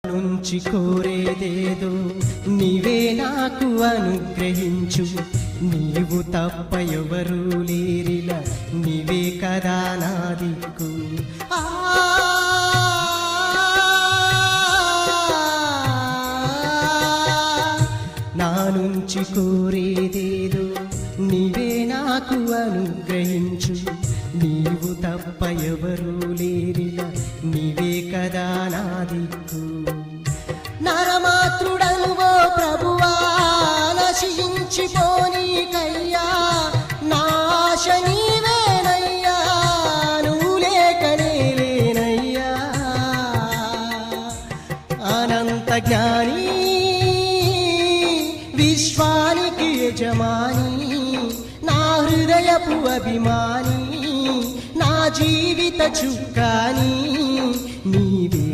నుంచి కోరేదేదో నీవే నాకు అనుగ్రహించు. నీవు తప్ప ఎవరు లేరిలా, నీవే కదా నా దిక్కు. నా నుంచి కోరేదేదో నీవే నాకు అనుగ్రహించు. నీవు తప్ప ఎవరు లేరిలా, నీవే కదా నా దిక్కు. నరమాతృడను ఓ ప్రభువా, నశించిపోనీకయ్యా. నాశ నీవేనయ్యా, నువ్వు లేకనే లేనయ్యా. అనంత జ్ఞాని, విశ్వానికి యజమాని, నా హృదయపు అభిమాని, నా జీవిత చుక్కాని నీవే